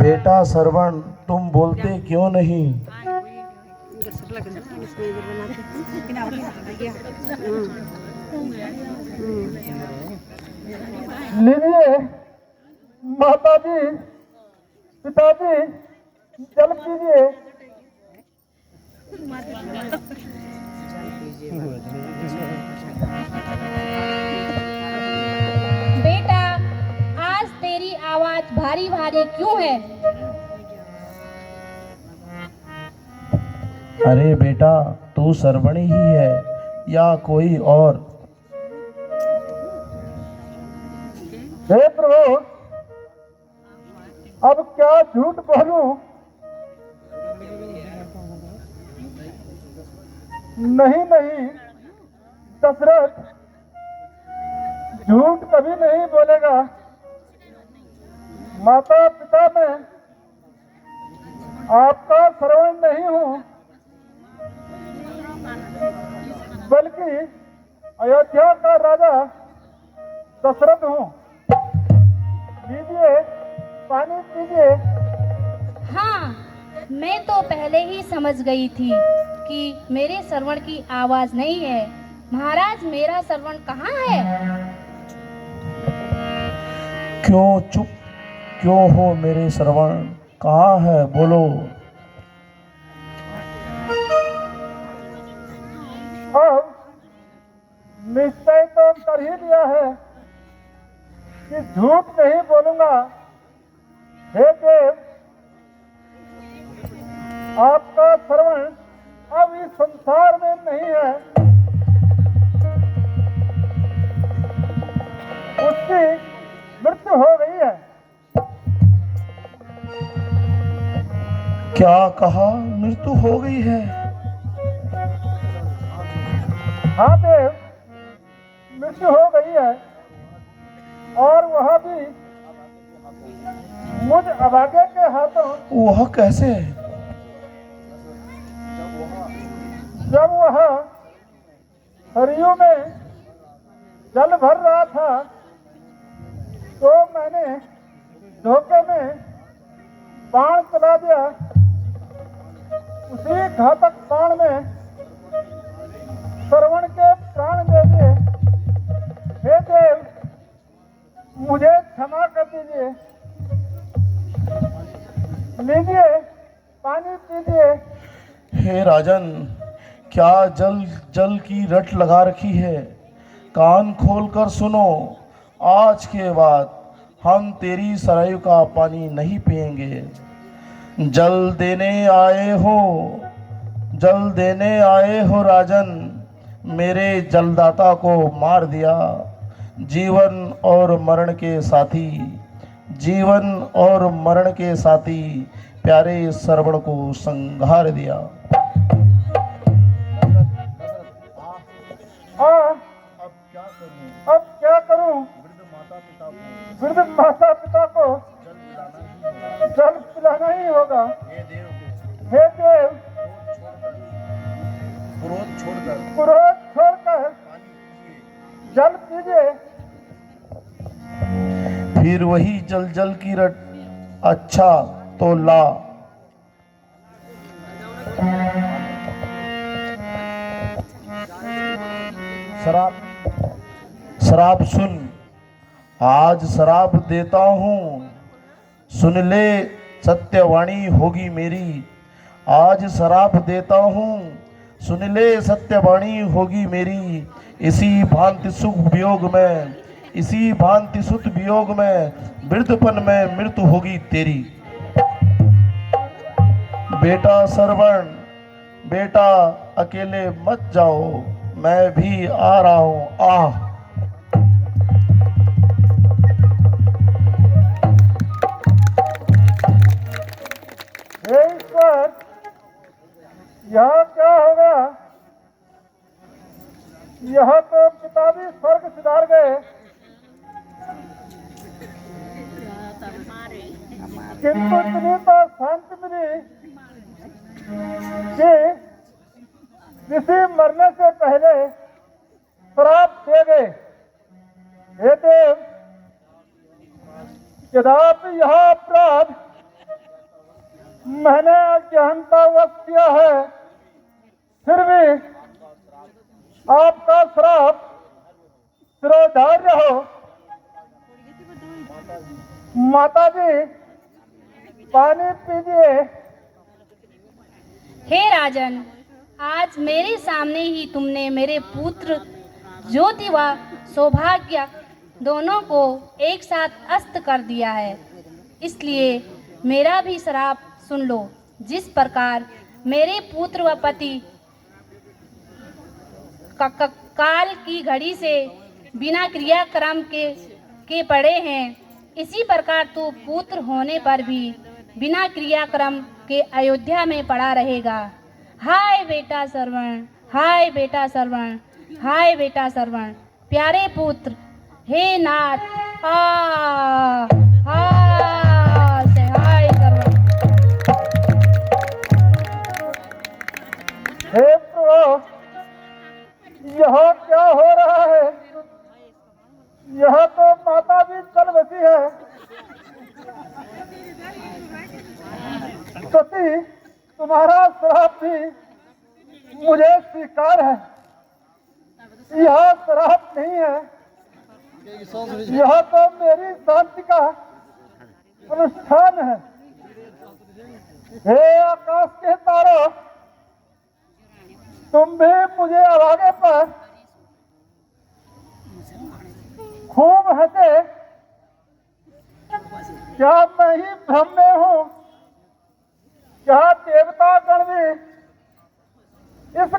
बेटा श्रवण, तुम बोलते क्यों नहीं? लीजिए माताजी, पिताजी, जल पीजिए। बेटा, आज तेरी आवाज भारी भारी क्यों है? अरे बेटा, तू श्रवणी ही है या कोई और? हे प्रभु, अब क्या झूठ बोलूं? नहीं नहीं दशरथ, झूठ कभी नहीं बोलेगा। माता पिता में आपका श्रवण नहीं हूं, बल्कि अयोध्या का राजा दशरथ हूं। लीजिए, पानी पीजिए। हाँ, मैं तो पहले ही समझ गई थी कि मेरे श्रवण की आवाज नहीं है। महाराज, मेरा श्रवण कहाँ है? क्यों चुप क्यों हो मेरे श्रवण? कहाँ है, बोलो। अब निश्चय तो कर ही लिया है कि झूठ नहीं बोलूंगा। हे देव, आपका श्रवण अब इस संसार में नहीं है। उसकी मृत्यु हो गई है। क्या कहा? मृत्यु हो गई है? हाँ देव, मृत्यु हो गई है, और वह भी मुझ अभागे के हाथों। वह कैसे? जब वह सरयू में जल भर रहा था, तो मैंने धोखे में बाण चला दिया। उसी घातक बाण में श्रवण के प्राण दे दिए। हे देव, मुझे क्षमा कर दीजिए। लीजिए, पानी पीजिए। हे राजन, क्या जल जल की रट लगा रखी है? कान खोलकर सुनो, आज के बाद हम तेरी सरयू का पानी नहीं पिएंगे। जल देने आए हो, जल देने आए हो राजन, मेरे जलदाता को मार दिया। जीवन और मरण के साथी, जीवन और मरण के साथी प्यारे श्रवण को संहार दिया। अब क्या करूं? वृद्ध माता पिता को जल पिलाना ही होगा। हे देव, क्रोध छोड़कर जल पीजिए। फिर वही जल जल की रट। अच्छा तो ला। शराब शराब सुन, आज शराब देता हूँ, सुन ले, सत्यवाणी होगी मेरी। आज शराब देता हूँ, सुन ले, सत्यवाणी होगी मेरी। इसी भांति सुख वियोग में, इसी भांति सुख वियोग में, वृद्धपन में मृत्यु होगी तेरी। बेटा श्रवण, बेटा अकेले मत जाओ, मैं भी आ रहा हूँ। आह! हे ईश्वर, यह क्या होगा? यह तो पिता भी स्वर्ग सिधार गए, किंतु इतनी तो शांति मिली कि किसी मरने से पहले श्राप दे गए। हे देव, यद्यपि यह अपराध मैंने अज्ञानतावश किया है, फिर भी आपका श्राप सिरोधार्य हो। माता जी, पानी पीजिए। हे राजन, आज मेरे सामने ही तुमने मेरे पुत्र ज्योति व सौभाग्य दोनों को एक साथ अस्त कर दिया है, इसलिए मेरा भी श्राप सुन लो। जिस प्रकार मेरे पुत्र व पति काल की घड़ी से बिना क्रियाक्रम के पड़े हैं, इसी प्रकार तू पुत्र होने पर भी बिना क्रियाक्रम के अयोध्या में पड़ा रहेगा। हाय बेटा श्रवण, हाय बेटा श्रवण, हाय बेटा श्रवण, प्यारे पुत्र, हे नाथ, हाय श्रवण। हे प्रभु, यह क्या हो रहा है? यह तो माता भी चल बसी है। सती, तुम्हारा श्राप भी मुझे स्वीकार है। यह श्राप नहीं है, यह तो मेरी शांति का अनुष्ठान है। हे आकाश के तारों, तुम भी मुझे अभागे पर खूब हंसे। क्या मैं ही भ्रम में हूँ? क्या देवता गण भी इस